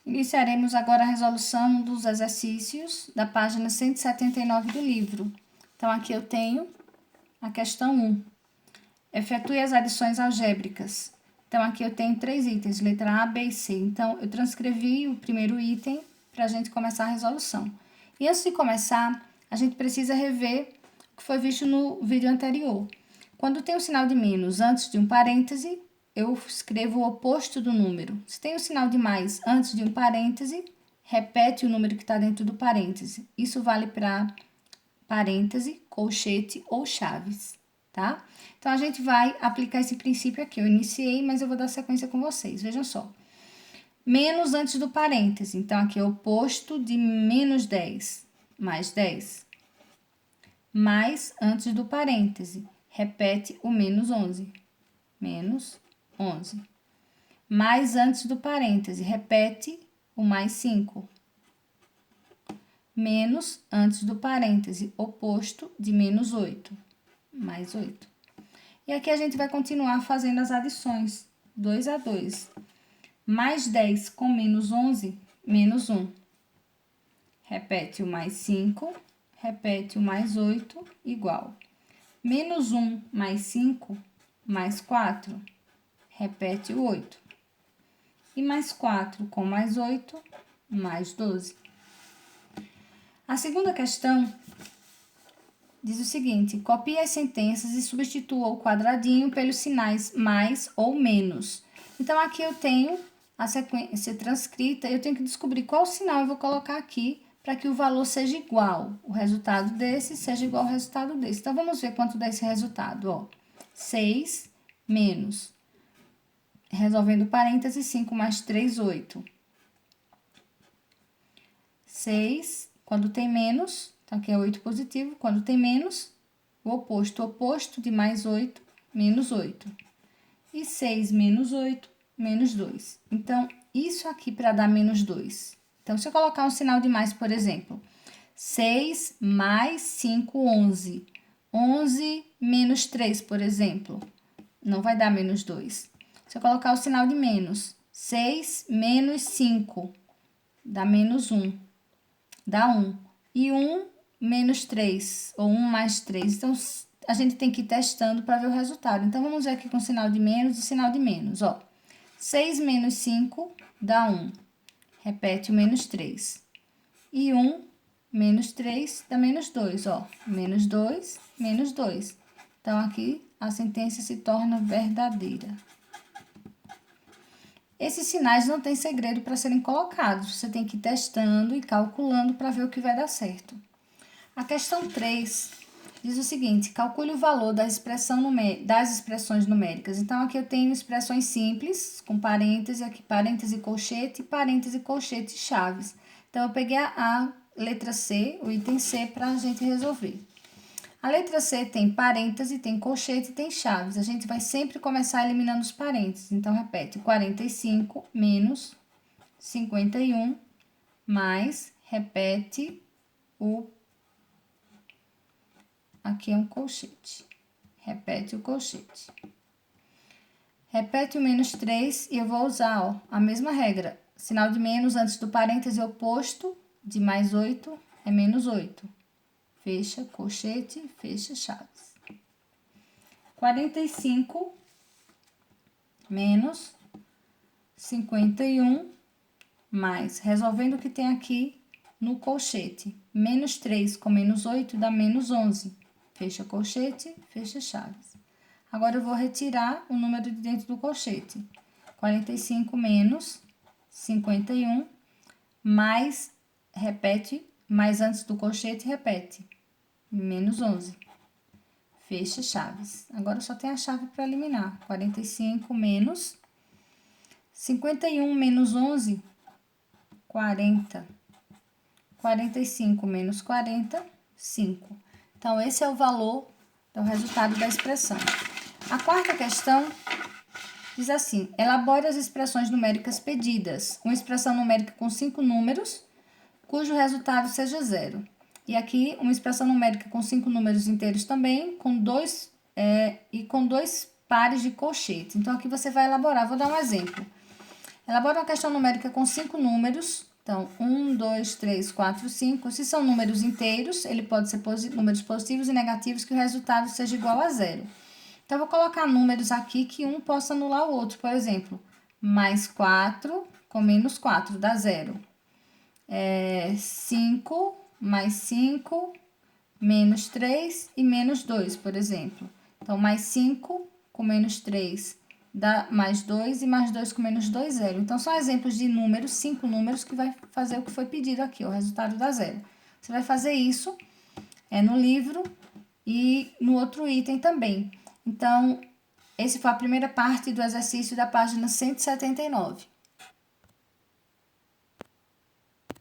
Iniciaremos agora a resolução dos exercícios da página 179 do livro. Então, aqui eu tenho a questão 1. Efetue as adições algébricas. Então, aqui eu tenho 3 itens, letra A, B e C. Então, eu transcrevi o primeiro item para a gente começar a resolução. E antes de começar, a gente precisa rever o que foi visto no vídeo anterior. Quando tem o sinal de menos antes de um parêntese, eu escrevo o oposto do número. Se tem o sinal de mais antes de um parêntese, repete o número que está dentro do parêntese. Isso vale para parêntese, colchete ou chaves, tá? Então, a gente vai aplicar esse princípio aqui. Eu iniciei, mas eu vou dar sequência com vocês. Vejam só. Menos antes do parêntese. Então, aqui é o oposto de menos 10, mais 10. Mais antes do parêntese. Repete o menos 11. Menos 11. Mais antes do parêntese, repete o mais 5. Menos antes do parêntese, oposto de menos 8. Mais 8. E aqui a gente vai continuar fazendo as adições. 2 a 2. Mais 10 com menos 11, menos 1. Repete o mais 5, repete o mais 8, igual. Menos 1 mais 5, mais 4. Repete o 8. E mais 4 com mais 8, mais 12. A segunda questão diz o seguinte: copie as sentenças e substitua o quadradinho pelos sinais mais ou menos. Então, aqui eu tenho a sequência transcrita, eu tenho que descobrir qual sinal eu vou colocar aqui para que o valor seja igual. O resultado desse seja igual ao resultado desse. Então, vamos ver quanto dá esse resultado, ó. 6 menos... Resolvendo parênteses, 5 mais 3, 8. 6, quando tem menos, então aqui é 8 positivo, quando tem menos, o oposto de mais 8, menos 8. E 6 menos 8, menos 2. Então, isso aqui para dar menos 2. Então, se eu colocar um sinal de mais, por exemplo, 6 mais 5, 11. 11 menos 3, por exemplo, não vai dar menos 2. Se eu colocar o sinal de menos, 6 menos 5, dá menos 1, dá 1. E 1 menos 3, ou 1 mais 3. Então, a gente tem que ir testando para ver o resultado. Então, vamos ver aqui com sinal de menos e sinal de menos, ó. 6 menos 5 dá 1. Repete o menos 3. E 1 menos 3 dá menos 2, ó. Menos 2, menos 2. Então, aqui a sentença se torna verdadeira. Esses sinais não tem segredo para serem colocados. Você tem que ir testando e calculando para ver o que vai dar certo. A questão 3 diz o seguinte: calcule o valor das expressões numéricas. Então, aqui eu tenho expressões simples, com parêntese, aqui parêntese, colchete, chaves. Então, eu peguei a letra C, o item C, para a gente resolver. A letra C tem parêntese, tem colchete e tem chaves. A gente vai sempre começar eliminando os parênteses. Então, repete: 45 menos 51 mais, repete o... Aqui é um colchete. Repete o colchete. Repete o menos 3 e eu vou usar, ó, a mesma regra. Sinal de menos antes do parêntese oposto de mais 8 é menos 8. Fecha, colchete, fecha, chaves. 45 menos 51 mais, resolvendo o que tem aqui no colchete. Menos 3 com menos 8 dá menos 11. Fecha colchete, fecha chaves. Agora, eu vou retirar o número de dentro do colchete. 45 menos 51 mais, repete, mais antes do colchete, repete. Menos 11. Fecha chaves. Agora, só tem a chave para eliminar. 45 menos 51 menos 11, 40. 45 menos 40, 5. Então, esse é o valor, é o resultado da expressão. A quarta questão diz assim: elabore as expressões numéricas pedidas. Uma expressão numérica com 5 números, cujo resultado seja 0. E aqui, uma expressão numérica com 5 números inteiros também, com dois pares de colchete. Então, aqui você vai elaborar. Vou dar um exemplo. Elabora uma questão numérica com 5 números. Então, 1, 2, 3, 4, 5. Se são números inteiros, ele pode ser números positivos e negativos, que o resultado seja igual a zero. Então, eu vou colocar números aqui que um possa anular o outro. Por exemplo, mais 4 com menos 4 dá zero. 5 mais 5, menos 3 e menos 2, por exemplo. Então, mais 5 com menos 3 dá mais 2 e mais 2 com menos 2, 0. Então, são exemplos de números, 5 números, que vai fazer o que foi pedido aqui, o resultado dá zero. Você vai fazer isso no livro e no outro item também. Então, essa foi a primeira parte do exercício da página 179.